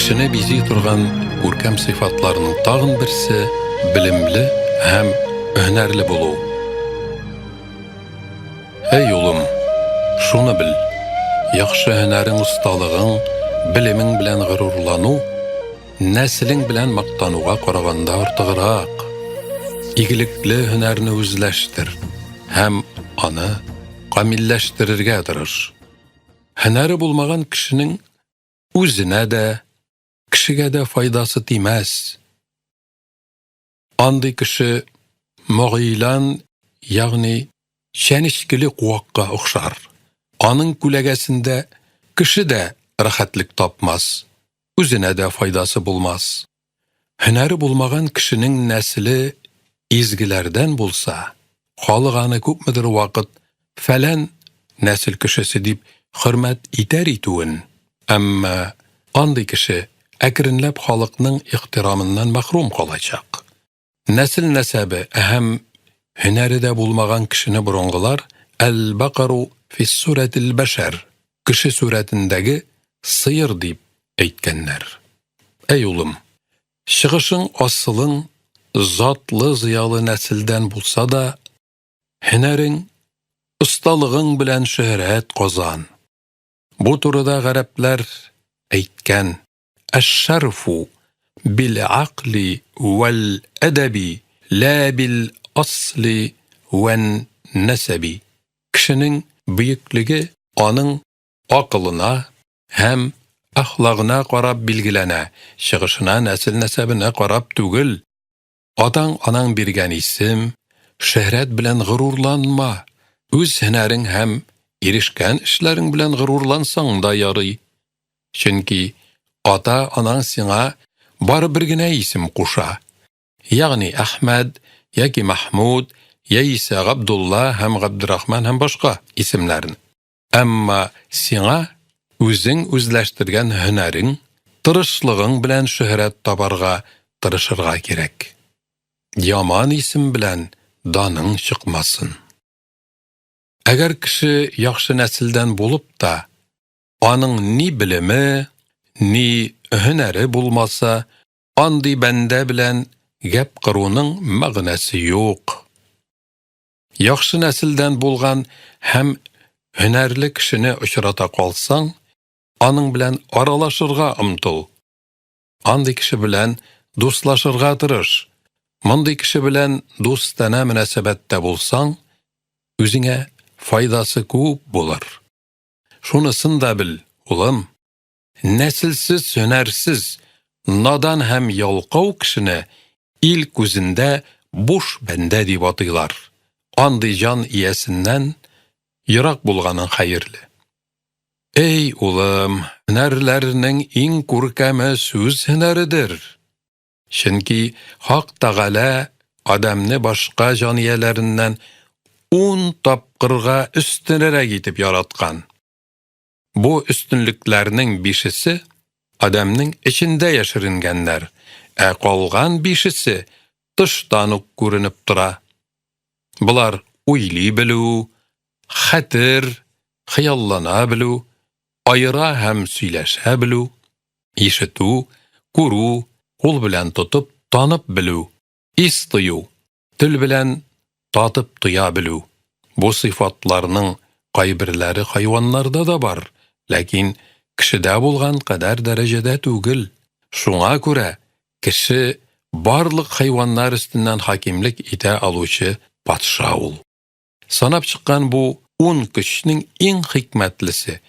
Кешене бизи торган күркәм сыйфатларның тагын берсе билимле һәм һөнәрле булу. Эй улым, шуны бил. Яхшы һөнәрең, усталыгың, билимең белән горурлану нәселең белән мактануга караганда артыграк. Игелекле һөнәрне үзләштер һәм аны камилләштерергә тырыш. Һөнәре булмаган кешенең үзенә дә, кешегә дә файдасы тимәс. Андый кеше мөгыйлан, ягъни шәнишкеле куакка охшар. Аның күләгәсендә кеше дә рәхәтлек тапмас, үзенә дә файдасы булмас. Һөнәре булмаган кешенең нәселе изгеләрдән булса, халык аны күпмедер вакыт фәлән нәсел кешесе дип хөрмәт итәр итүен. Әмма андый кеше әкренләп халыкның ихтирамыннан мәхрүм калачак. Нәсел нәсәбе һәм һөнәре дә булмаган кешене борынгылар әл-бақару фи суратил башар, кеше сурәтендәге сыер дип әйткәннәр. Эй улым, чыгышың асылың затлы зыялы нәселдән булса да, һөнәрең, осталыгың белән шөһрәт казан. Бу турыда гарәпләр әйткән: «Әш-шарфу бил-акли вал-әдәби, ла бил-асли ван-насаби». Кешенең бөеклеге аның акылына һәм әхлагына карап билгеләнә, чыгышына, нәсел-нәсәбенә карап түгел. Атаң анаң биргән исем, шөһрәт белән горурланма. Үз һөнәрең һәм ирешкән эшләрең белән горурлансаң да ярый. Чөнки ата-анаң сиңа бары бер генә исем куша. Ягъни Әхмәд, яки Мәхмүд, яисә Габдулла һәм Габдрахман һәм башка исемнәрен. Әмма сиңа үзең үзләштергән һөнәрең, тырышлыгың белән шөһрәт табарга тырышырга кирәк. Яман исем белән даның чыкмасын. Әгәр кеше яхшы нәселдән булып та, аның ни билеме, ни һөнәре булмаса, андый бәндә белән гәп кыруның мәгънәсе юк. Яхшы нәселдән булган һәм һөнәрле кешене очрата калсаң, аның белән аралашырга омтыл. Андый кеше белән дуслашырга тырыш. Мондый кеше белән дустана мөнәсәбәттә булсаң, үзеңә файдасы күп булыр. Шунысын да бил, улым, нәселсез, һөнәрсез, надан һәм ялкау кешене ил күзендә буш бәндә дип атыйлар. Андый җан иясеннән ерак булганың хәерле. Эй улым, һөнәрләрнең иң күркәме сүз һөнәредер. Чөнки Хак Тәгалә адамны башка җанияләреннән 10 тапкырга өстенрәк итеп яраткан. Бу өстенлекләрнең 5-се адамның эчендә яшеренгәннәр, ә калган 5-се тыштан ук күренеп тора. Булар уйлый белү, хәтер, хыяллана белү, айыра һәм сөйләшә белү, ишетү, күрү, кул белән тотып, танып белү, ис тою, тел белән татып тоя белү. Бу сыйфатларның кайберләре хайваннарда да бар, ләкин кешедә булган кадәр дәрәҗәдә түгел. Шуңа күрә кеше барлык хайваннар өстеннән хакимлек итә алучы патша ул. Санап чыккан бу 10 көчнең иң хикмәтлесе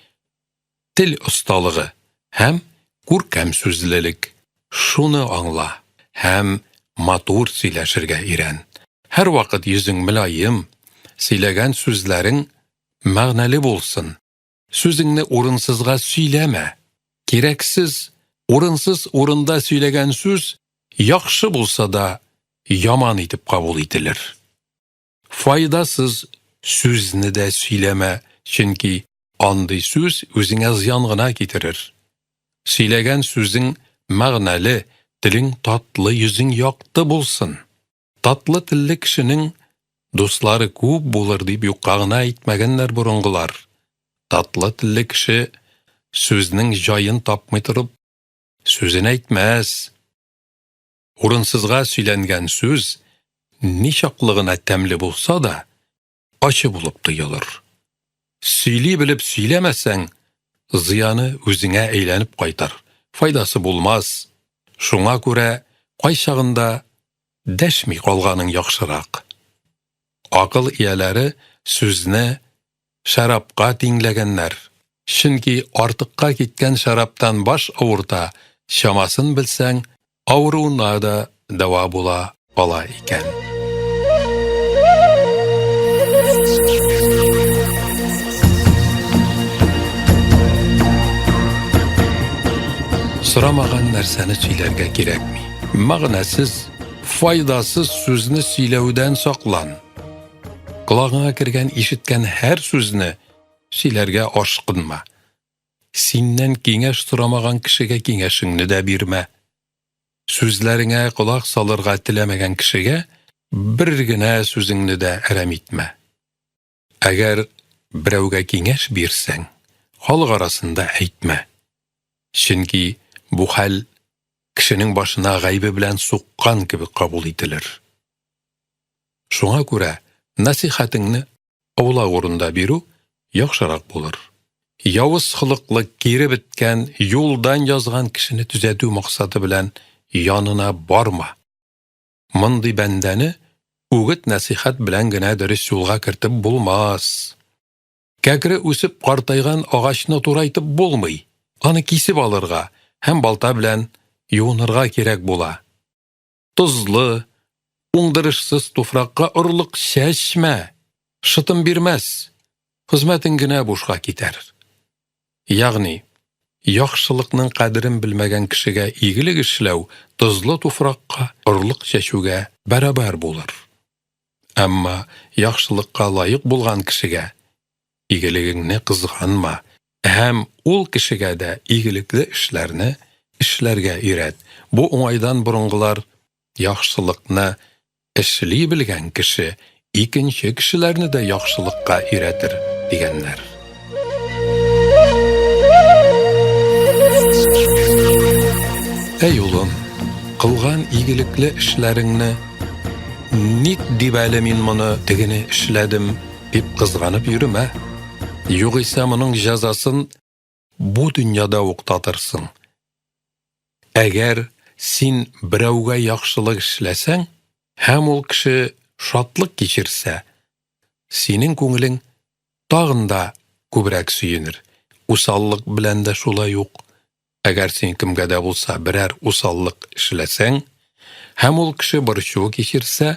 тел осталыгы һәм күркәм сүзлелек. Шуны аңла һәм матур сөйләшергә өйрән. Һәр вакыт йөзең мөлаем, сөйләгән сүзләрең мәгънәле булсын. Сүзеңне урынсызга сөйләмә. Кирәксез, урынсыз урында сөйләгән сүз яхшы булса да яман итеп кабул ителер. Файдасыз сүзне дә сөйләмә, чөнки андый сүз үзеңә зыян гына китерер. Сөйләгән сүзең мәгънәле, телең татлы, йөзең якты булсын. Татлы телле кешенең дуслары күп булыр дип юкка гына әйтмәгәннәр борынгылар. Татлы телле кеше сүзнең җаен тапмый торып, Sözün әйтмәс. Урынсызга сөйләнгән сүз ничаклыгына тәмле булса да, ачы булып тоелыр. Сөйли белеп сөйләмәсәң, зыяны үзеңә әйләнеп кайтар. Файдасы булмас. Шуңа күрә кайчагында дәшми калганың яхшырак. Акыл ияләре сүзне шарапка тиңләгәннәр. Чөнки артыкка киткән шараптан баш авырта, чамасын белсәң, авыруына да дава була ала икән. Сорамаган нәрсәне сөйләргә кирәкми. Мәгънәсез, файдасыз сүзне сөйләүдән саклан. Колагыңа кергән, ишеткән һәр сүзне сөйләргә ашкынма. Синнән киңәш сорамаган кешегә киңәшеңне дә бирмә. Сүзләреңә колак салырга теләмәгән кешегә бер генә сүзеңне дә әрәм итмә. Әгәр берәүгә киңәш бирсәң, халык арасында әйтмә. Чөнки бу хәл кешенең башына гайбе белән суккан кебек кабул ителер. Шуңа күрә насихатыңны аулак урында бирү яхшырак булыр. Явыз хылыклы кире биткән, юлдан язган кешене төзәтү максаты белән янына барма. Мондый бәндәне үгет насихат белән генә дөрес юлга кертеп булмас. Кәкре үсеп картайган агачны турайтып булмый. Аны кисеп алырга һәм балта белән юынырга кирәк була. Тузлы, уңдырышсыз туфракка орлык чәчмә. Шытым бирмәс. Хезмәтең генә бушка китәр. Ягъни, яхшылыкның кадерен белмәгән кешегә игелек эшләү тузлы туфракка орлык чәчүгә бәрабәр булыр. Әмма яхшылыкка лаек булган кешегә игелегеңне кызганма. Һәм ул кешегә дә игелекле эшләрне эшләргә өйрәт. Бу уңайдан борынгылар яхшылыкны эшли белгән кеше икенче кешеләрне дә яхшылыкка өйрәтер дигәннәр. Әй улым, кылган игелекле эшләреңне ник дип әле мин моны тегене эшләдем дип кызганып йөрмә. Югыйсә моның җәзасын бу дөньяда ук татырсың. Әгәр син берәүгә яхшылык эшләсәң, һәм ул кеше шатлык кичерсә, синең күңелең тагын да күбрәк сөенер. Усаллык белән дә шулай ук. Әгәр син кемгә дә булса берәр усаллык эшләсәң, һәм ул кеше борчуы кичерсә,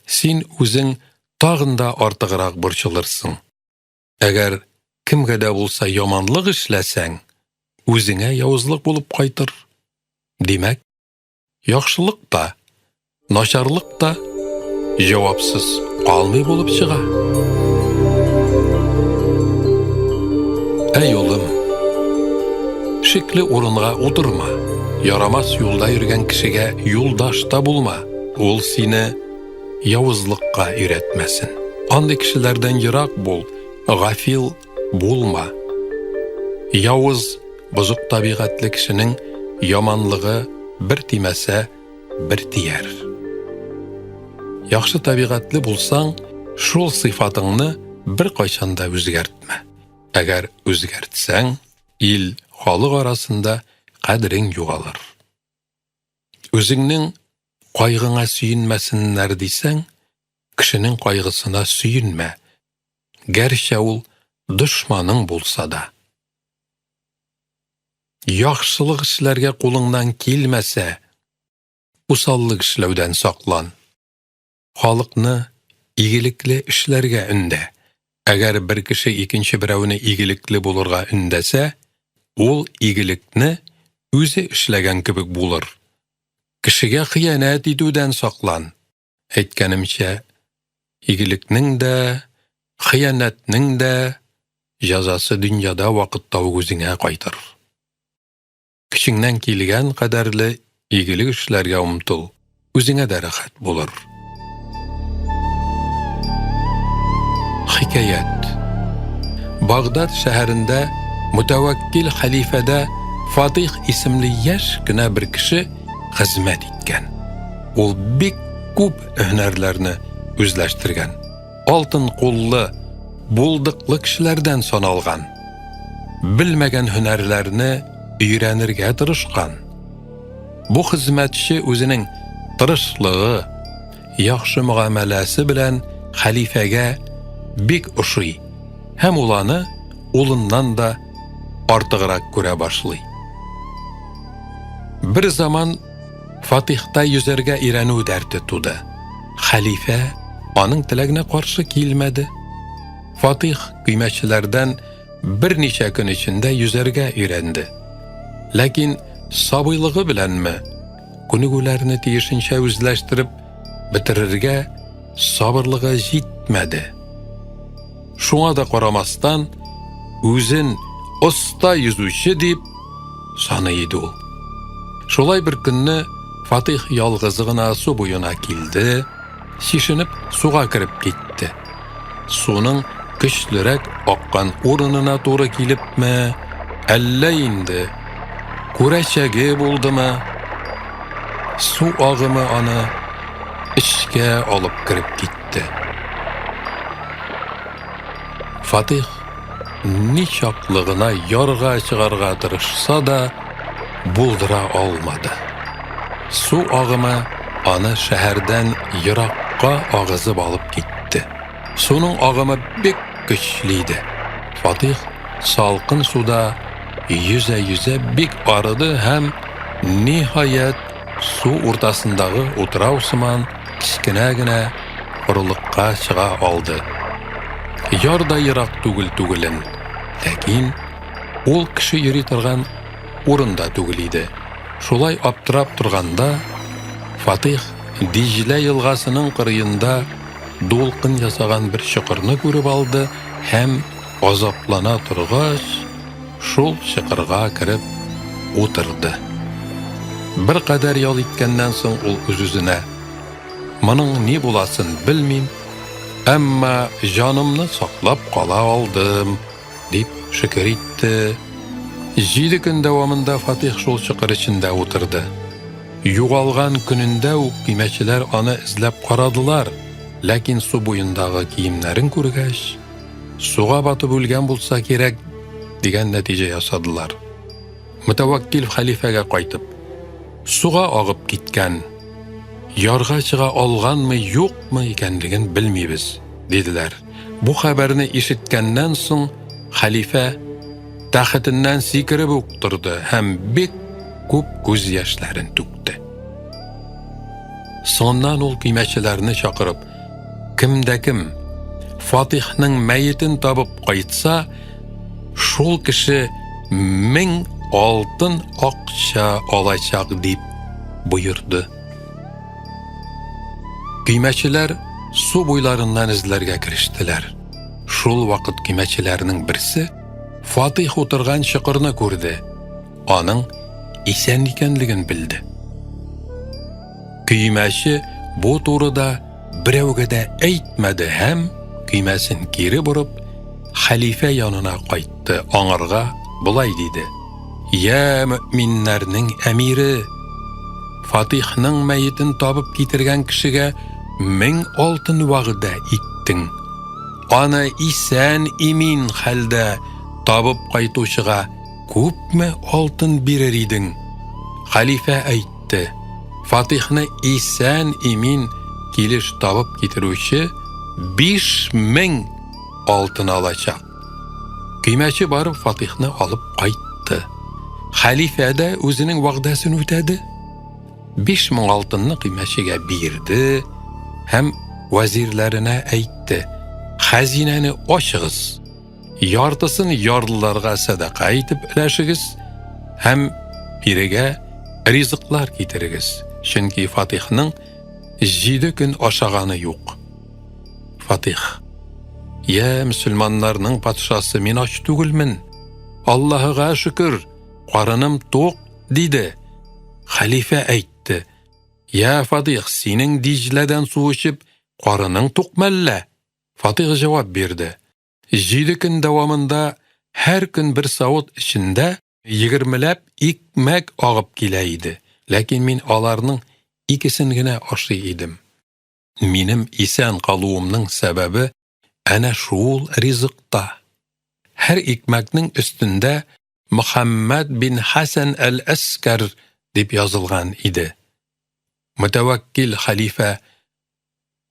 син үзең тагын да артыграк борчылырсың. Әгәр кемгә дә булса яманлык эшләсәң, үзеңә явызлык булып кайтыр. Димәк, яхшылык та, начарлык та җавапсыз калмый булып чыга. Әй улым, шикле урынга утырма. Ярамас юлда йөргән кешегә юлдаш та булма. Ул сине явызлыкка өйрәтмәсен. Андый кешеләрдән ерак бул. Гафил булма. Явыз, бозык табигатьле кешенең яманлыгы бер тимәсә, бер тияр. Яхшы табигатьле булсаң, шул сыйфатыңны бер кайчан да үзгәртмә. Әгәр үзгәртсәң, ил, халык арасында кадерең югалыр. Үзеңнең кайгыңа сөенмәсеннәр дисәң, кешенең кайгысына сөенмә. Гәрчә ул дошманың булса да. Яхшылык эшләргә кулыңнан килмәсә, усаллык эшләүдән саклан. Халыкны игелекле эшләргә өндә. Әгәр бер кеше икенче берәүне игелекле булырга өндәсә, ул игелекне үзе эшләгән кебек булыр. Кешегә хыянәт итүдән саклан. Әйткәнемчә, игелекнең дә, хыянәтнең дә җәзасы дөньяда вакытта үзеңә кайтыр. Кешеңнән килгән кадәрле игелек эшләргә умтыл, үзеңә дә рәхәт булыр. Хикаят. Багдад шәһәрендә Мутаваккил хәлифәдә Fatih isimli yaş gına bir kişi hizmet etken. Ol bek ko'p hünerlerini özleştirgen. Altın kollu, buldıklı kişilerden sanalgan. Bilmegen hünerlerini öğrenirge tırışkan. Bu hizmetçi özünün tırışlığı, yaxşı muamelesi bilen halifege bek uşuy. Hem ulanı olundan da artığırak göre başlay. Bir zaman Fatih'ta yüzerge irenu derdi tudu. Halife onun tilegine karşı kilmedi. Fatih kıymetçilerden bir neçe gün içinde yüzerge öğrendi. Lakin sabıylığı bilen mi? Günügülerini tiyişince özleştirip bitirirge sabırlığı jitmedi. Şuna da qaramasdan özün usta yüzüşü deyip sanıydı ol. Şolay bir günni Fatih yalgızlığına su boyuna kildi, şişinip suğa kirip gitti. Sunun kışlırek akkan orununa doğru kilip mi, elle indi, kureçegi buldu mu, su ağımı anı içke alıp kirip gitti. Fatih nişaklığına yarga çıkarga tırışsa da buldıra olmadı. Su ağımı anı şehirden yırakka ağızıp alıp gitti. Sunun ağımı bek güçlüydü. Fatih salkın suda yüze bek aradı hem nihayet su ortasındağı oturavsıman kichkinagina quruliqqa çığa aldı. Yarda yırak tugilin. Lakin ol kişi yürü turgan orunda tugiliydi. Şolay aptırap turganda Fatih Dicle yılgasının kırıyında dolqın yasagan bir şıqırını görüp aldı hem azaplana turgaç şol şıqırga kirip oturdu. Bir kadar yol itkenden soň ol özüne "Manın ne bulasın bilmeyim, amma canımni saqlab qala aldım" dep şükür etdi. 7 gün davamında Fatih şol şıqır içinde oturdu. Yuğalgan gününde o kıymetçiler onu izlep qaradılar. Lakin su boyundağı kiyimlerin көргәч, suğa batıp ölgen bulsa gerek degan natija yasadılar. Mutavakkil halifege qaytıp, suğa ağıp gitken, yarga çığa algan mı yok mu ekenligin bilmeybiz, dediler. Bu haberini işitkenden soň halife taxtinden sikirip oturdu hem bek ko'p göz yaşlarin tökdü. Sondan ol kıymetçilerini çakırıp, kimde kim Fatih'nin meyitin tabıp qaytsa, şol kişi 1000 altın akça alacak deyip buyurdu. Kıymetçiler su boylarından izlerge kiriştiler. Şol vakit kıymetçilerinin birisi Fatih oturgan şıqırını gördü. Onun isen ekenligin bildi. Kıymeçi bu turuda birevge de eytmedi hem kıymesin geri burup halife yanına qaytdı. Anırga bulay dedi. Ya müminlerinin emiri, Fatih'nin meyitin tabıp getirgen kişiге 1000 altın vağda ettin. Ana isen emin halde tabıp qaytuşıga köpme altın birer idin. Halife aytdı. Fatih'ni isen emin geliş tabıp getiruşi 5000 altın alacak. Kıymetçi barıp Fatih'ni alıp qaytdı. Halife de özünün vağdasını ötedi. 5000 altınını kıymetçiге birdi. Hem vazirlerine aytdı. Hazineni açığız. Yartısını yarlılarga sadaka etip ileşigiz. Hem birige rizıklar getirigiz. Çünkü Fatih'nin 7 gün aşağanı yok. Fatih, ya Müslümanlarının patşası min aç tugilmin. Allah'a şükür, qarınım toq dedi. Halife aytdı. Ya Fatih, senin Dicle'den su içip qarının toqmalla. Fatih cevap verdi. 7 gün davamında her gün bir saat içinde 20 икмәк агып килә иде. Ләкин мин аларның икесен генә ашый идем. Минем исән калуымның сәбәбе әнә шул ризыкта. Һәр икмәкнең өстендә Мөхәммәд бин Хәсән әл-Әскәр дип язылган иде. Мутаваккил хәлифә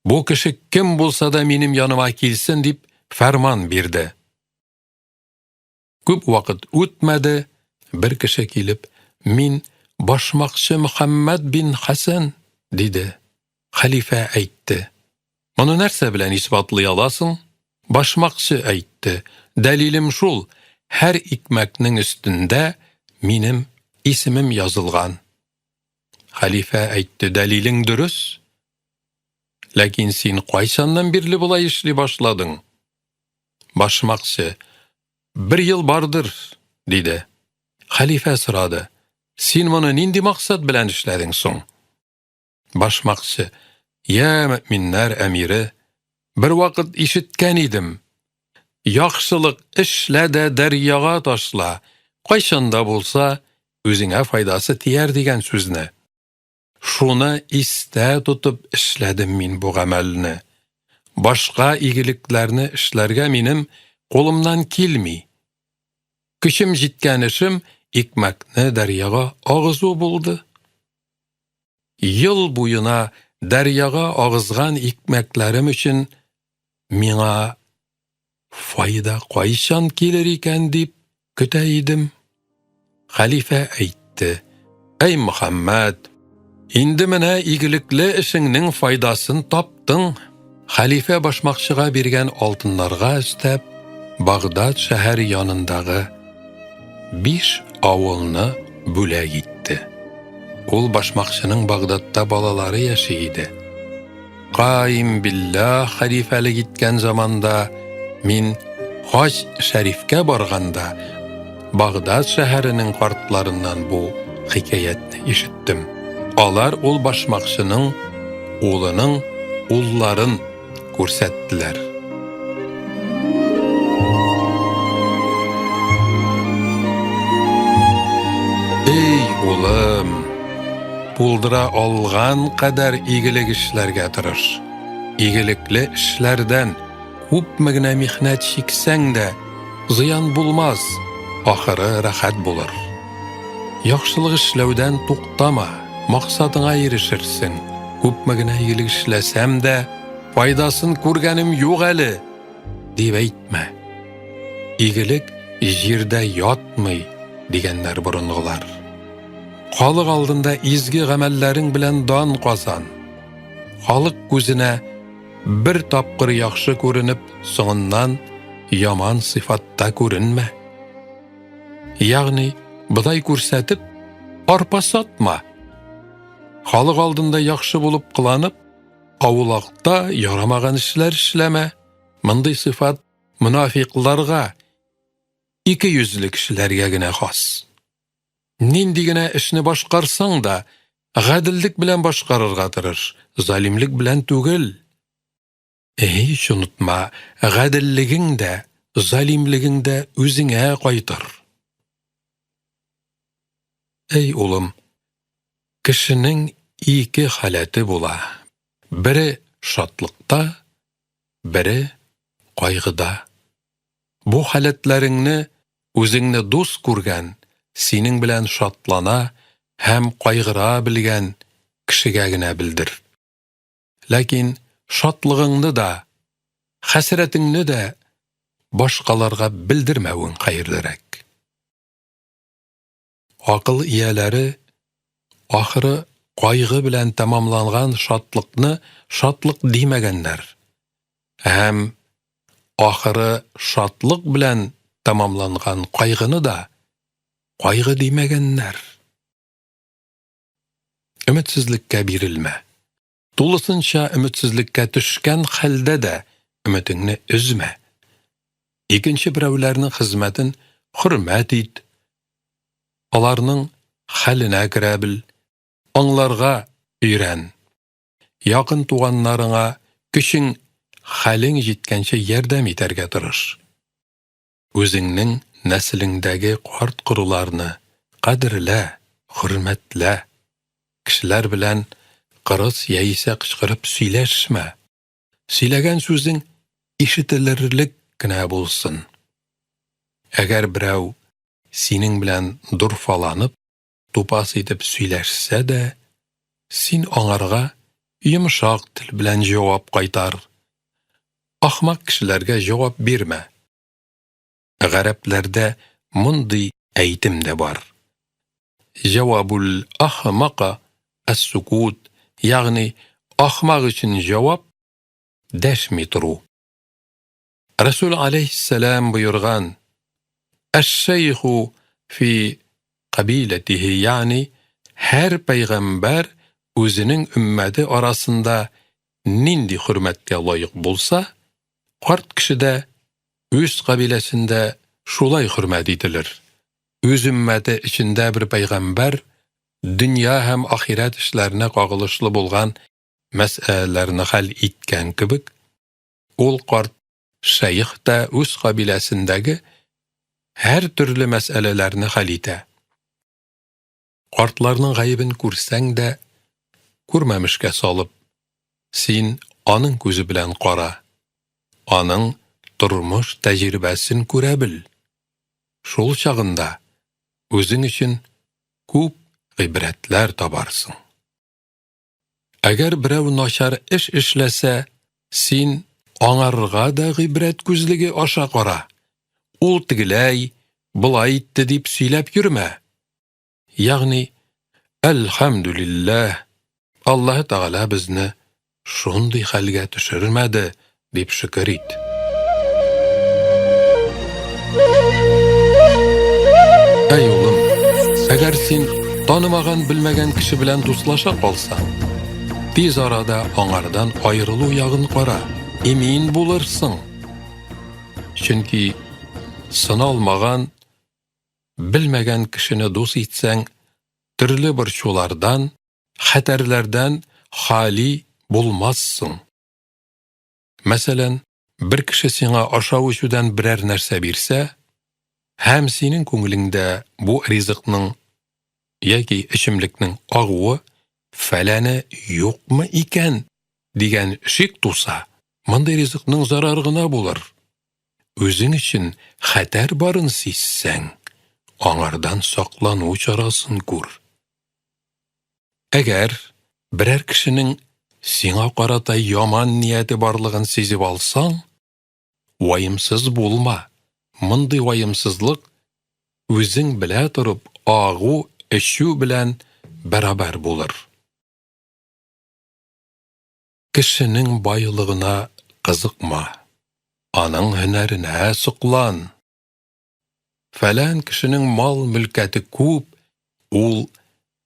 бу кеше кем булса да минем яныма килсен дип фәрман бирде. Күп вакыт үтмәде, бер кеше килеп, мин башмакчы Мөхәммәд бин Хәсән диде. Хәлифә әйтте. Моны нәрсә белән исбатлый аласың? Башмакчы әйтте. Дәлилем шул, һәр икмәкнең өстендә минем исемем язылган. Хәлифә әйтте, дәлилең дөрес. Ләкин син кайчаннан бирле булай эшли башладың? Башмакчы, 1 ел бардыр, диде. Хәлифә сорады, син моны нинди максат белән эшләдең соң? Башмакчы, я мөэминнәр әмире, бер вакыт ишеткән идем. Яхшылык эшлә дә дәрьяга ташла, кайчанда булса үзеңә файдасы тияр дигән сүзне. Шуны истә тотып эшләдем мин бу гамәлне. Башка игелекләрне эшләргә минем кулымнан килми. Көчем җиткән эшем икмәкне дәрьяга агызу булды. Ел буена дәрьяга агызган икмәкләрем өчен миңа файда кайчан килер икән дип көтә идем. Хәлифә әйтте, әй Мөхәммәд, инде менә игелекле эшеңнең файдасын таптың. Хәлифә башмакчыга биргән алтыннарга өстәп, Багдад шәһәре янындагы 5 авылны бүләк итте. Ул башмакчының Багдадта балалары яши иде. Каим билла хәлифәлек иткән заманда мин Хаҗ шәрифкә барганда Багдад шәһәренең картларыннан бу хикаятны ишеттем. Алар ул башмакчының улының улларын күрсәттеләр. Эй улым, булдыра алган кадәр игелек эшләргә тырыш. Игелекле эшләрдән күпме генә михнәт чиксәң дә зыян булмас, ахыры рәхәт булыр. Яхшылык эшләүдән туктама, максатыңа ирешерсең. Күпме генә игелек эшләсәм дә файдасын күргәнем юк әле дип әйтмә. Игелек җирдә ятмый дигәннәр борынгылар. Халык алдында изге гамәлләрең белән дан казан. Халык күзенә бер тапкыр яхшы күренеп, соңыннан яман сыйфатта күренмә. Ягъни, будай күрсәтеп, арпа сатма. Халык алдында яхшы булып кыланып, авылакта ярамаган эшләр эшләмә. Мондый сыйфат мунафикларга, икейүзлек кешеләргә генә хас. Нинди генә эшне башкарсаң да, гаделлек белән башкарырга тырыш, залимлек белән түгел. Һич онытма, гаделлегең дә, залимлегең дә үзеңә кайтыр. Эй улым, кешенең ике халәте була. Бире шатлыкта, бире кайгыда. Бу халәтләреңне үзеңне дус күргән, синең белән шатлана һәм кайгыра белгән кешегә генә белдер. Ләкин шатлыгыңны да, хәсрәтеңне дә башкаларга белдермәвең хәерлерәк. Акыл ияләре ахыры кайгы белән тамамланган шатлыкны шатлык димәгәннәр. Һәм ахыры шатлык белән тамамланган кайгыны да кайгы димәгәннәр. Өметсезлеккә бирелмә. Тулысынча өметсезлеккә төшкән хәлдә дә өметеңне өзмә. Икенче берәүләрнең хезмәтен хөрмәт ит. Аларның хәленә керә бел, аңларга өйрән. Якын туганнарыңа көчең хәлең җиткәнчә ярдәм итәргә тырыш. Үзеңнең Nəslindəgi qart qurlarını qadrlə, hürmətlə. Kişilər bilən qırız yeysə qışqırıb söyləşmə. Söyləgən sözün işitilirlik gənə bulsun. Əgər birəv senin bilən durfalanıb, topas edib söyləşsə də, sen onarğa yumşaq til bilən cavab qaytar. Axmaq kişilərə cavab vermə. Qərəblərdə mundi eytim də var. Cavabul ahmaqa as-sukut, yəni axmaq üçün cavab dəşmi turu. Resul aleyhisselam buyurğan, "Əş-şeyxu fi qabiletihi", yəni hər peyğəmbər özünün ümməti arasında nindi hürmətə layiq bulsa, qart kişi də öz qabiləsində şulay hürmət edilir. Öz ümməti içində bir peyğəmbər dünya həm axirət işlərinə qağılışlı bolğan məsələlərini həll etkən kibik, ol qart şeyx də öz qabiləsindəki hər türlü məsələlərini həll edə. Qartlarının qaybın görsən də, görməmişkə salıb, sen anın gözü bilən qara, anın durmuş təcrübəsin görə bil. Şol çağında özün üçün көп ibrətlər tabarsın. Əgər birəv naşar iş işləsə, sen anarğa da ibrət gözlüğü aşa qara. Ol tigilay, bulay etdi deyib söyləb yürümə. Yəni, elhamdülillah, Allah Teala bizni şunday xəlqə düşürmədi deyib şükür et. Ey oğlum, əgər sen tanımağan, bilməgən kişi bilən dostlaşa qalsan, tez arada onlardan ayrılı uyağın qara, emin bulursun. Çünki sınalmağan, bilməgən kişini dost etsən, türlü bir şulardan, xətərlərdən xali bulmazsın. Məsələn, bir kişi sana aşağı üçüdən birər нәрsə birsə, həm senin көңіліңdə bu rizqның яки içimlikning ağığı fələni yoxmu ikən degan şik tusa, monday rizqning zararına bulur. Özün için xətər barın sezsən, onlardan saqlanu çarasını gör. Əgər birər kişinin sana qarata yaman niyeti barlığın sezib alsan, vayımsız bulma. Monday vayımsızlıq özün bilə turub ağu eşu bilən bərabər bulur. Kişinin baylığına qızıqma, anın hünərinə sıqlan. Fələn kişinin mal mülkəti көп, ol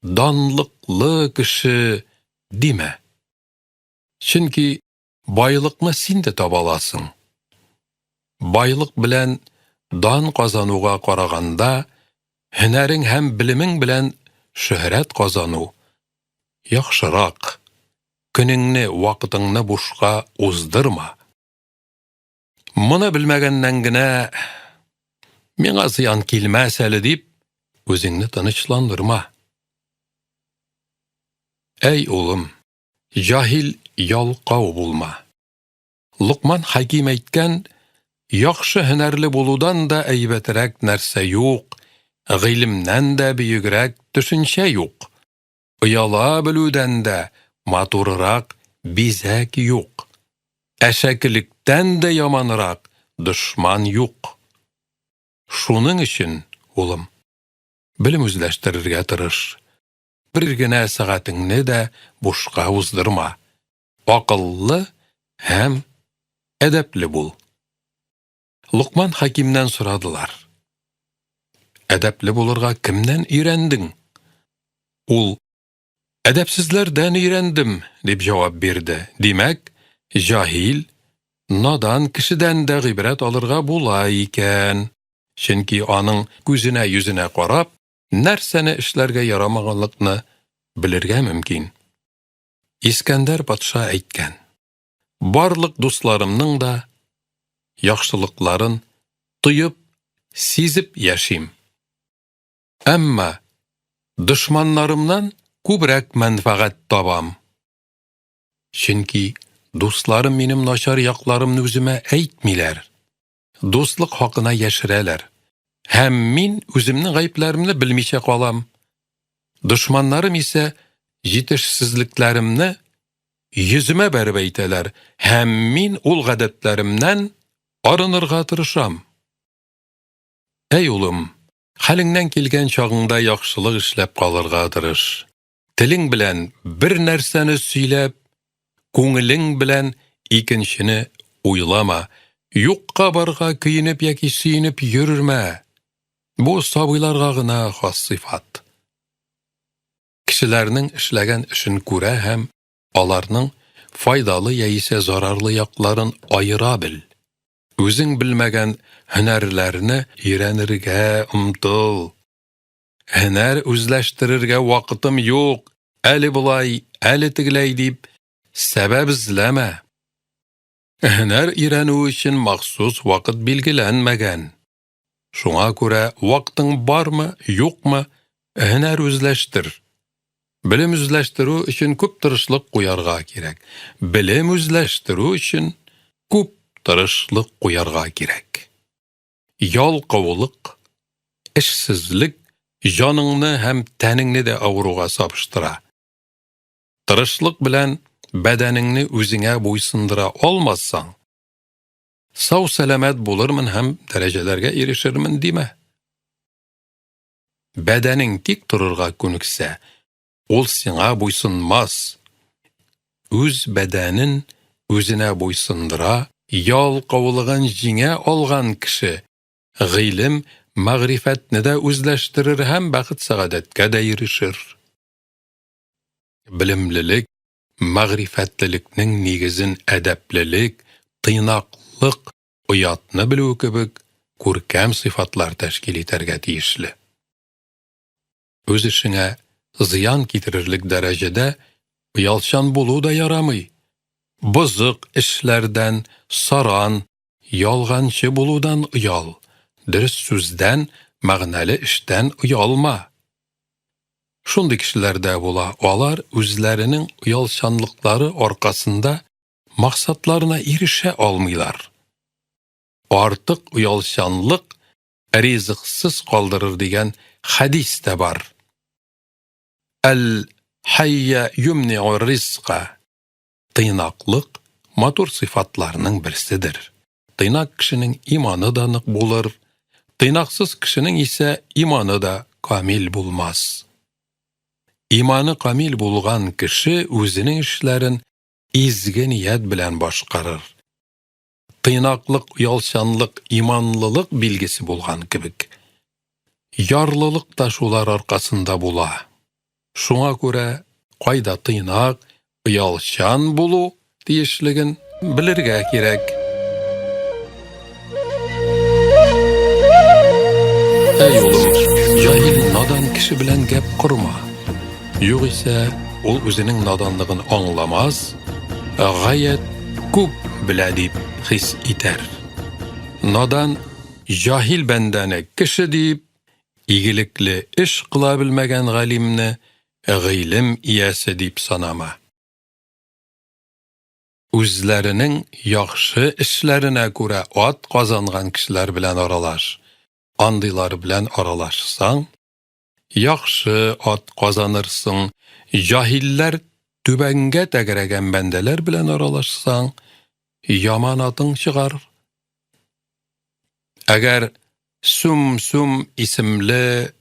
danlıqlı kişi demə. Çünki baylıqma sen de tabalasın. Baylıq bilən dan qazanuğa qaraganda, hünərin həm bilimin bilən şöhrət qazanu yaxşıraq. Gününni, vaqtыңni boşqa uzdırma. Mını bilməgəndən gənə "Mənə ziyan kelməz əli" deyib, özünni tanışlandırma. Ey oğlum, cahil yalqav bulma. Luqman Hakim aytgan, yaxşı hünərli buludan da əybətərək нәрсә yox, g'ilmdən də büyügrək düşüncə yox. Uyala bilüdən də maturıraq bizək yox. Əşəkilikdən də yamanıraq düşman yox. Şunun için, oğlum, bilim üzləştirirgə tırış. Bir gənə saatini də boşqa uzdırma. Aqıllı həm ədəpli bul. Luqman Hakimdən soradılar. Ədəpli bulurğa kimdən öyrəndin? Ol, ədəpsizlərdən öyrəndim, deyib cavab verdi. Demək, cahil, nadan kişidən də ibrət alırğa bula ikən. Çünki onun gözünə yüzünə qarab, nərsəni işlərgə yaramağanlıqını bilirgə mümkün. İskəndər Patşa aytgan, barlıq dostlarımның da yaxşılıqların tuyub сизіп яшим. Әмма дошманнарымнан күбрәк мәнфәгать табам. Чөнки дусларым минем начар якларымны үземә әйтмиләр. Дуслык хакына яшерәләр. Һәм мин үземнең гаепләремне белмичә калам. Дошманнарым исә җитешсезлекләремне йөземә бәреп әйтәләр. Һәм мин ул гадәтләремнән арынырга тырышам. Әй улым, хәлеңнән килгән чагыңда яхшылык эшләп калырга тырыш. Телең белән бер нәрсәне сөйләп, күңелең белән икенчене уйлама. Юкка барга көенеп яки сөенеп йөрмә. Бу сабыйларга гына хас сыйфат. Кешеләрнең эшләгән эшен күрә һәм аларның файдалы яисә зарарлы якларын айыра бел. Үзең белмәгән һөнәрләрне өйрәнергә омтыл. Һөнәр үзләштерергә вакытым юк, әле булай, әле тегеләй дип сәбәп эзләмә. Һөнәр өйрәнү өчен махсус вакыт билгеләнмәгән. Шуңа күрә вакытың бармы, юкмы, һөнәр үзләштер. Белем үзләштерү өчен күп тырышлык куярга кирәк. Белем үзләштерү өчен күп тырышлык куярга кирәк. Ялкаулык, эшсезлек җаныңны һәм тәнеңне дә авыруга сабыштыра. Тырышлык белән бәдәнеңне үзеңә буйсындыра алмассаң, сау сәламәт булырмын һәм дәрәҗәләргә ирешермен димә. Бәдәнең тик торырга күнексә, ул сиңа буйсынмас. Үз бәдәнен үзенә буйсындыра, ялкаулыгын җиңә алган кеше гыйлем, мәгърифәтне дә үзләштерер һәм бәхет сәгадәткә дә ирешер. Белемлелек, мәгърифәтлелекнең нигезен әдәплелек, тыйнаклык, оятны белү кебек күркәм сыйфатлар тәшкил итәргә тиешле. Үз эшеңә зыян китерерлек дәрәҗәдә оялчан булу да ярамый. Бозык эшләрдән, саран, ялганчы булудан оял. Дөрес сүздән, мәгънәле эштән оялма. Шундый кешеләр дә була. Алар үзләренең оялчанлыклары аркасында максатларына ирешә алмыйлар. Артык оялчанлык ризыксыз калдырыр дигән хадис тә бар. Әл-хайя юмни'у ризка. Тыйнаклык матур сыйфатларның берседер. Тыйнак кешенең иманы да нык булыр. Тыйнаксыз кешенең исә иманы да камил булмас. Иманы камил булган кеше үзенең эшләрен изге ният белән башкарыр. Тыйнаклык, ялчанлык, иманлылык билгесе булган кебек. Ярлылык та шулар аркасында була. Шуңа күрә кайда тыйнак, ялчан булу тиешлеген белергә кирәк. Әй улым, җаһил надан кеше белән гәп корма. Югыйсә, ул үзенең наданлыгын аңламас, гаять күп белә дип хис итәр. Надан җаһил бәндәне кеше дип, игелекле эш кыла белмәгән галимне гыйлем иясе дип санама. Үзләренең яхшы эшләренә күрә ат казанган кешеләр белән аралаш. Андыйлар белән аралашсаң, яхшы ат казанырсың. Җаһилләр түбәнгә тәгәрәгән бәндәләр белән аралашсаң, яман атың чыгар. Әгәр сүм исемле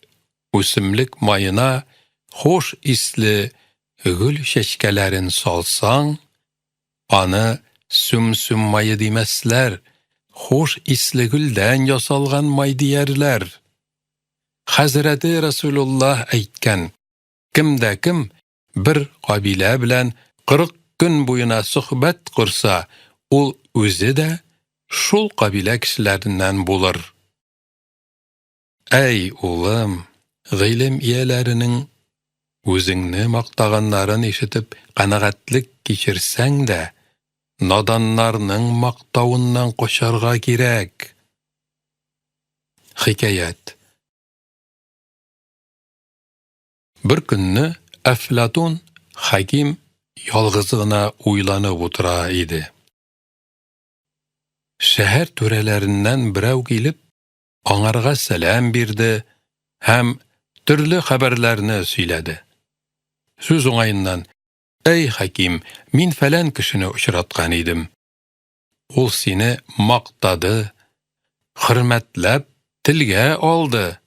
үсемлек майына хош исле гөл чәчкәләрен салсаң, аны сүм майы димәсләр, хош исле гөлдән ясалган май диярләр. Хәзрәти Расулуллаһ әйткән, кемдә кем бер кабилә белән 40 көн буена сөхбәт курса, ул үзе дә шул кабилә кешеләреннән булыр. Әй улым, гыйлем ияләренең үзеңне мактаганнарын ишетеп канагатьлек кичерсәң дә, наданнарның мактавыннан качарга кирәк. Hikayet. Bir günni Aflatun Hakim yalgızlığına uylanıp otura idi. Şehir törelerinden birau gelip anarga selam berdi hem türlü haberlerini söyledi. Söz oңайından: "Ey Hakim, min falan kişini uçratkan idim. Ol seni maqtadı, hürmetlep, tilge aldı.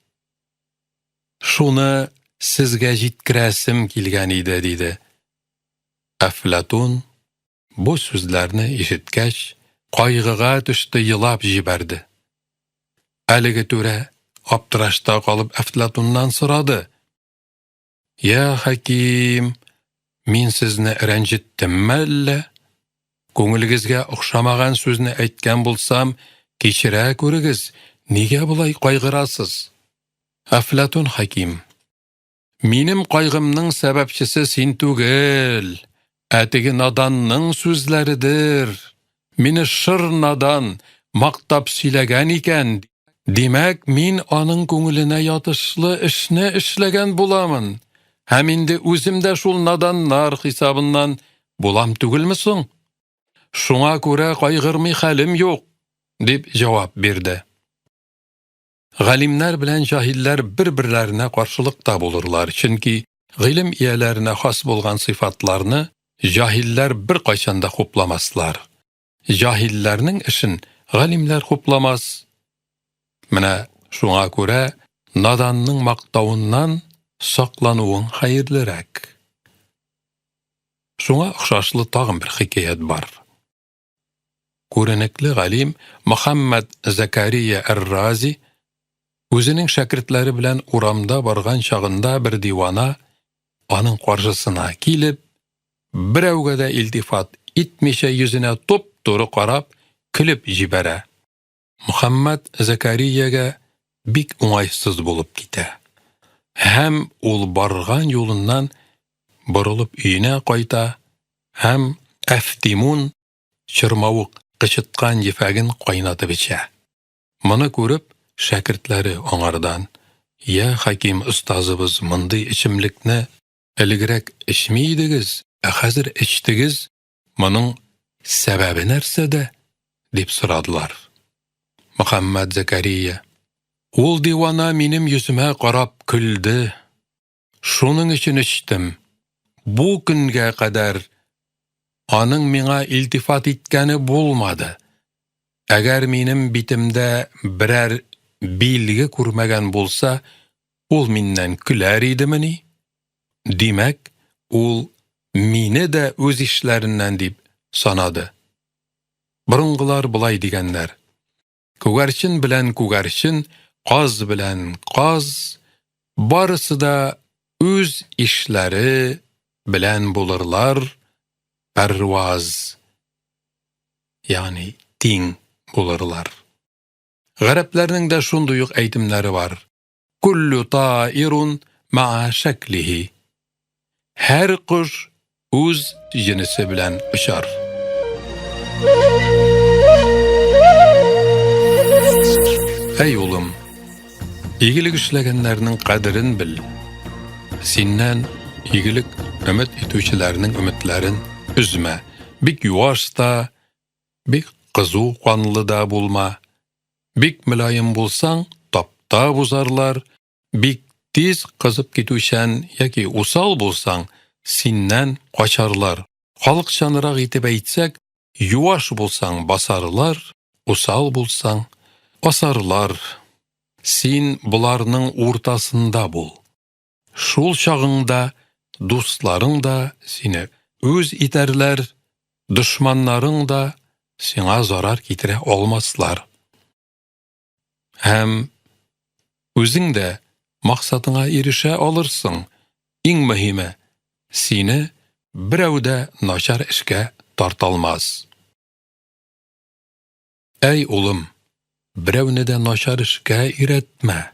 Şunu sizge jitkirasim kilgen idi" dedi. Aflatun bu sözlerini işitkeş, qaygıga düştü, yılap jiberdi. Әлігі төре аптырашта қалып Aflatundan sıradı: "Ya Hakim, min sizni rəncittimmi әллә? Көңілгізге ұқшамаған сөзні әйткен болсам, кешірә көрігіз, неге бұлай қайғырасыз?" Aflatun Hakim: "Минем қайғымның сәбәпшісі сен түгел, әтігі наданның сөзләрідір. Мені шыр надан мақтап сөйләгән икән. Demek min anın көңіліне ятышлы ішне ішлеген буламын. Hem indi özümde şul nadanlar hesabından bulam түгілмісің? Şuna göre kaygırmay halim yok" dep cevap berdi. Galimler bilen jahiller bir-birlerine karşılıkta bulurlar. Çünkü ilim iyelerine has bolgan sıfatlarını jahiller bir kaçanda hoplamaslar. Jahillerinin işin galimler hoplamaz. Mine şuna göre nadanның maqtavundan saqlanuun hayırlırak. Şuna ұқшашлы tağın bir hikayet var. Görenekli galim Muhammed Zakariya Er-Razi özünün şakirtleri bilen uramda bargan çağında bir divana anın karşısına kilip biravga da iltifat etmişe yüzüne top-toru qarab külüp jibere. Muhammed Zakariyaga bik oңайсыз bulup gite. Hem ol bargan yolundan burulup üyüne qayta, hem Aftimun çırmavuk qıçıtkan jefagin qaynatıp içe. Mını görüp şakirtleri oңardan: "Ya Hakim ustazыбыз mındy içimlikni ilgirek içmeydigiz, hazır içtigiz, munun sebebi nersede?" dep soradılar. Muhammed Zakariya: "Ol divana minim yüzüme qarap küldü. Şunun için içtim. Bu günge kadar anın miňa iltifat etkeni bolmadı. Eger minim bitimde birer bilgi kurmagan bolsa, ol minden küler idimini? Demek, ol mini de öz işlerinden dip sanadı. Burungular bulay digenler: Kugarçın bilen kugarçın, qaz bilen qaz, barısı da öz işleri bilen bulurlar, pervaz, yani din bulurlar." Gariplerinin de şunduyuk eğitimleri var: "Kullu ta'irun ma'a şeklihi." Her kuş öz cinsi bilen uçar. Ey oğlum, iyilik işlegenlerinin kadirin bil. Sinden iyilik ümit etüçilerinin ümitlerin üzme. Bik yuvaş da, bik kızı kanlı da bulma. Bik mülayim bulsan, tapta buzarlar. Bik tiz kızıp gitüşen yaki usal bulsan, sinden kaçarlar. Halkçanırak itip eğitsek, yuvaş bulsan basarlar, usal bulsan asarlar. Sin bularının ortasında bul. Şul çağında dostların da seni öz iterler, düşmanların da sana zarar getire olmazlar. Hem özün de maksatına erişe alırsın. En mühimi, seni birau da naçar işe tartalmaz. Ey oğlum, biravni de naçar işe iretme.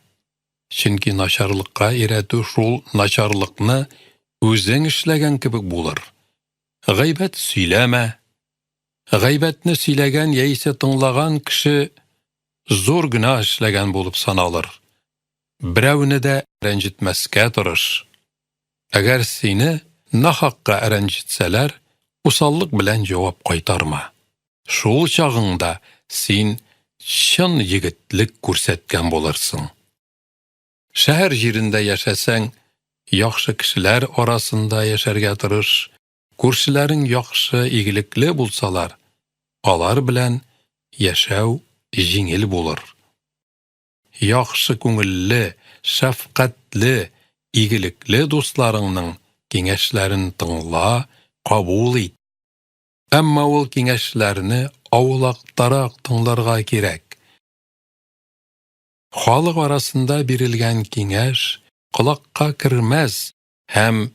Çünkü naçarlıkka iretu şul naçarlıkni özün işlegen kibik bulur. Gıybet söyleme. Gıybetni söylegen yeyse tınlagan kişi zor günah işlegen bolup sanalır. Biräwini de rencitmeske tırış. Eger seni nahakka rencitseler, usallık bilen cevap qaytarma. Şol çağında sen şın yigitlik көрсәткән bolarsın. Şäher jirinde yaşasan, yaxşı kişiler arasında yaşarga tırış. Күршеләрең yaxşı, igilikli bulsalar, alar bilen yaşaw жиңел булыр. Yaxşı күңелле, şәфкатьле, igilikli dostlarыңның киңәшләрен тыңла, кабул ит. Әмма ул киңәшләрне аулактарак тыңларга кирәк. Халык арасында бирелгән киңәш кулакка кирмәс һәм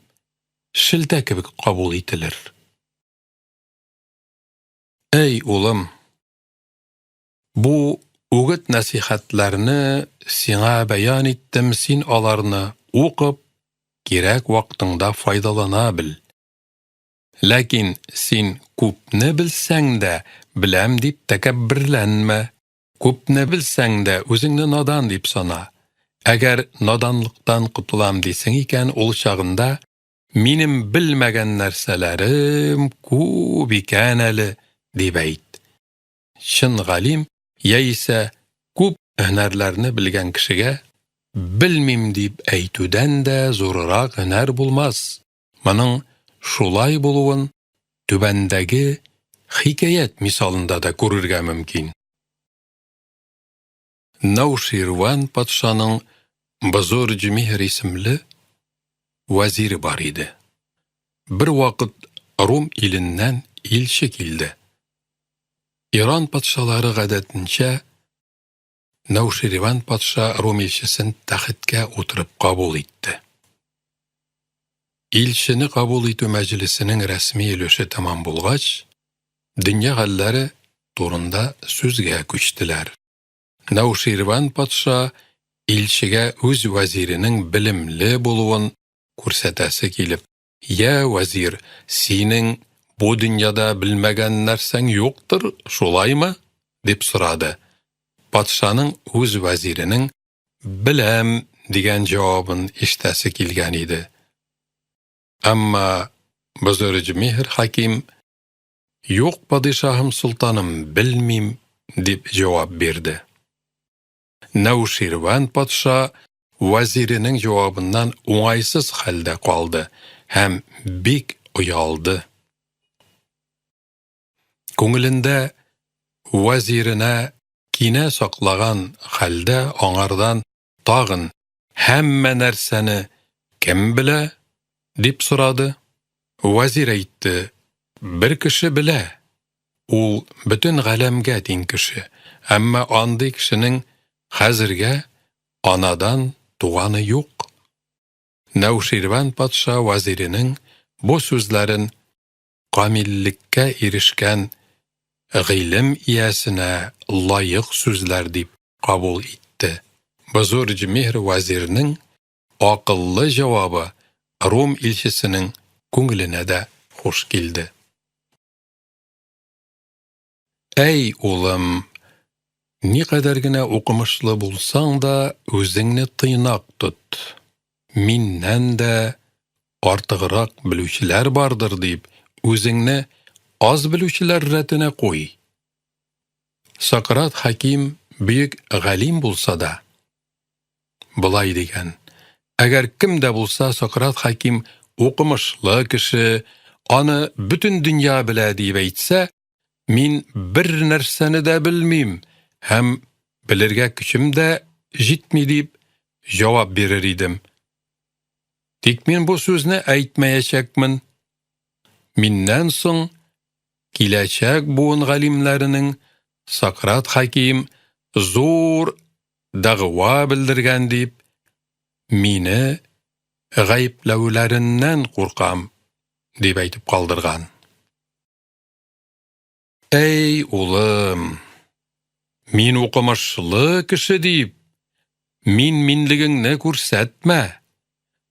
шилтә кебек кабул ителер. Эй улым, бу үгет насихатларны сиңа бәян иттем, син аларны укып, кирәк вакытыңда файдалана бил. Ләкин син күпне белсәң дә, беләм дип тәкәбберләнмә. Күпне белсәң дә, үзеңне надан дип сана. Әгәр наданлыктан кутылам дисең икән, ул чагында минем белмәгән нәрсәләрем күп икән әле дип әйт. Чын галим яисә күп һөнәрләрне белгән кешегә белмим дип әйтүдән дә зуррак һөнәр булмас. Моның шулай булуын түбәндәге хикәят мисалында да күрергә мөмкин. Науширван патшаның Базор-Җмиһр исемле вәзире бар иде. Бер вакыт Рум иленнән илче килде. Иран патшалары гадәтенчә Науширван патша Рум илчесен тәхеткә утырып кабул итте. Илчене кабул итү мәҗлесенең рәсми өлеше тамам булгач, дөнья хәлләре турында сүзгә күчтеләр. Науширван патша илчегә үз вәзиренең белемле булуын күрсәтәсе килеп, «Я, вәзир, синең бу дөньяда белмәгән нәрсәң юктыр, шулаймы?» дип сорады. Патшаның үз вәзиренең «Беләм» дигән җавабын ишетәсе килгән иде. Әмма Базор-Җмиһр хаким «Юк, падишаһым, султаным, белмим» дип җавап бирде. Науширван патша вәзиренең җавабыннан уңайсыз хәлдә калды һәм бик уялды. Күңелендә вәзиренә кинә саклаган хәлдә аңардан тагын һәммә нәрсәне кем белә дип сорады. Вәзир әйтте, бер кеше белә. Ул бөтен галәмгә тиң кеше, әмма андый кешенең хәзергә анадан туганы юк. Науширван патша вәзиренең бу сүзләрен камиллеккә ирешкән гыйлем иясенә лайык сүзләр дип кабул итте. Базор-Җмиһр вәзиренең акыллы җавабы Рум илчесенең күңеленә дә хуш килде. Әй улым, никадәр генә укымышлы булсаң да, үзеңне тыйнак тот. Миннән дә артыграк белүчеләр бардыр дип, үзеңне аз белүчеләр рәтенә куй. Сократ хаким бөек галим булса да, булай дигән. Әгәр кем дә булса Сократ хаким укымышлы кеше, аны бөтен дөнья белә дип әйтсә, мин бер нәрсәне дә белмим һәм белергә көчем дә җитми дип җавап бирер идем. Тик мин бу сүзне әйтмәячәкмен. Миннән соң киләчәк буын галимнәренең Сократ хаким зур дәгъва белдергән дип мине гаепләүләреннән куркам дип әйтеп калдырган. Әй улым, мин укымышлы кеше дип, минлегеңне күрсәтмә.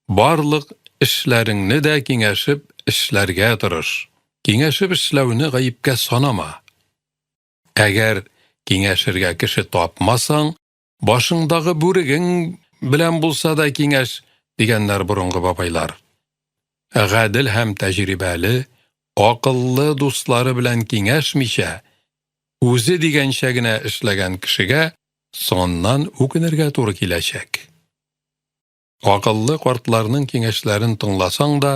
Барлык эшләреңне дә киңәшеп эшләргә тырыш. Киңәшеп эшләүне гаепкә санама. Әгәр киңәшергә кеше тапмасаң, башыңдагы бүрегең белән булса да киңәш дигәннәр борынгы бабайлар. Гадел һәм тәҗрибәле, акыллы дуслары белән киңәшмичә, үзе дигәнчә генә эшләгән кешегә соңыннан үкенергә туры киләчәк. Акыллы картларның киңәшләрен тыңласаң да,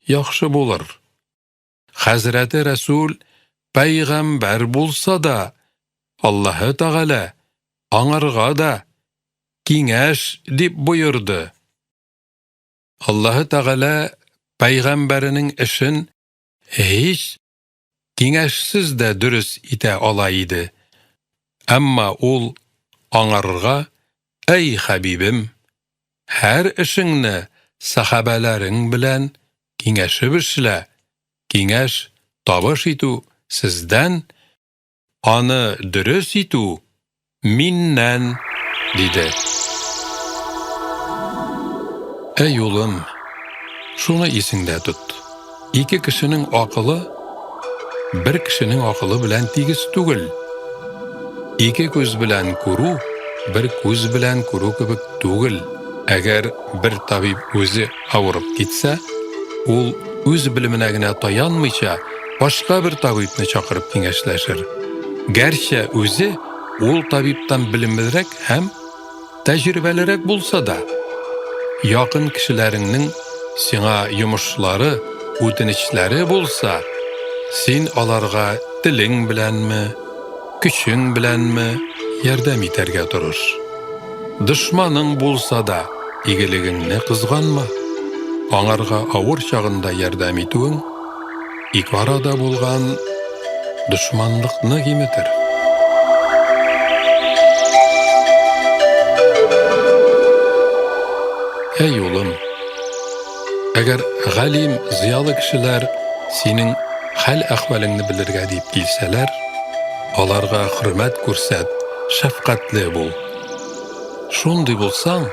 яхшы булыр. Хәзрәте Рәсул пәйгамбәр булса да, Аллаһы Тәгалә аңарга да киңәш дип боерды. Аллаһы Тәгалә пәйгамбәренең эшен һич киңәшсез дә дөрес итә ала иде. Әмма ул аңарга: "Әй Хәбибем, һәр эшеңне сахабаларың белән киңәшеп эшлә. Киңәш табыш итү сездән, аны дөрес итү миннән", диде. Әй улым, шуны исеңдә тот. Ике кешенең акылы бер кешенең акылы белән тигез түгел. Ике күз белән күрү бер күз белән күрү кебек түгел. Әгәр бер табиб үзе авырып китсә, ул үз белеменә генә таянмыйча, башка бер табибны чакырып киңәшләшер. Гәрчә үзе ул табибтан белемлерәк һәм тәҗрибәлерәк булса да, якын кешеләреңнең сиңа йомышлары, үтенечләре булса, син аларга телең беләнме, көчең беләнме ярдәм итәргә тырыш. Дошманың булса да, игелегеңне кызганма. Аңарга авыр чагында ярдәм итүең ике арада булган дошманлыкны киметер. Әй улым, әгәр галим, зыялы кешеләр синең хәл-әхвалыңны белергә дип килсәләр, аларга хөрмәт күрсәт, шәфкатьле бул. Шундый булсаң,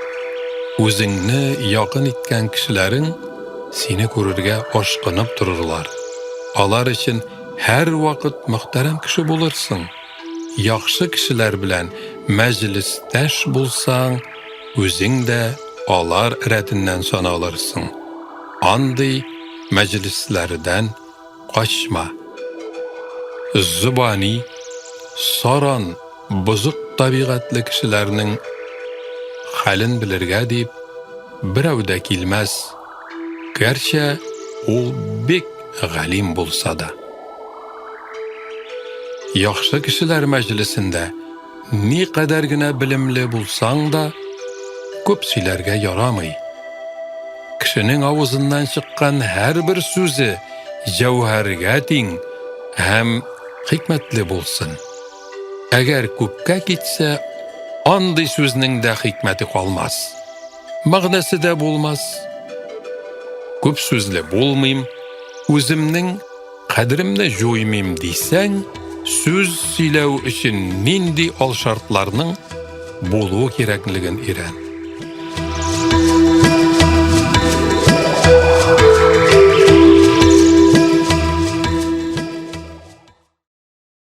үзеңне якын иткән кешеләрең сине күрергә ашкынып торырлар. Алар өчен һәр вакыт мөхтәрәм кеше булырсың. Яхшы кешеләр белән мәҗлестәш булсаң, үзең дә алар рәтеннән саналырсың. Андый мәҗлесләрдән качма. Зубани, саран, бузык табигатьле кешеләрнең хәлен белергә дип берәү дә килмәс. Гәрчә ул бик галим булса да. Яхшы кешеләр мәҗлесендә никадәр генә белемле булсаң да, күп сөйләргә ярамый. Кешенең авызыннан чыккан һәрбер сүзе җәүһәргә тиң һәм хикмәтле булсын. Әгәр күпкә китсә, андый сүзнең дә хикмәте калмас. Мәгънәсе дә булмас. Күп сүзле булмыйм, үземнең кадеремне җуймыйм дисәң, сүз сөйләү өчен нинди алшартларның булуы кирәклеген өйрән.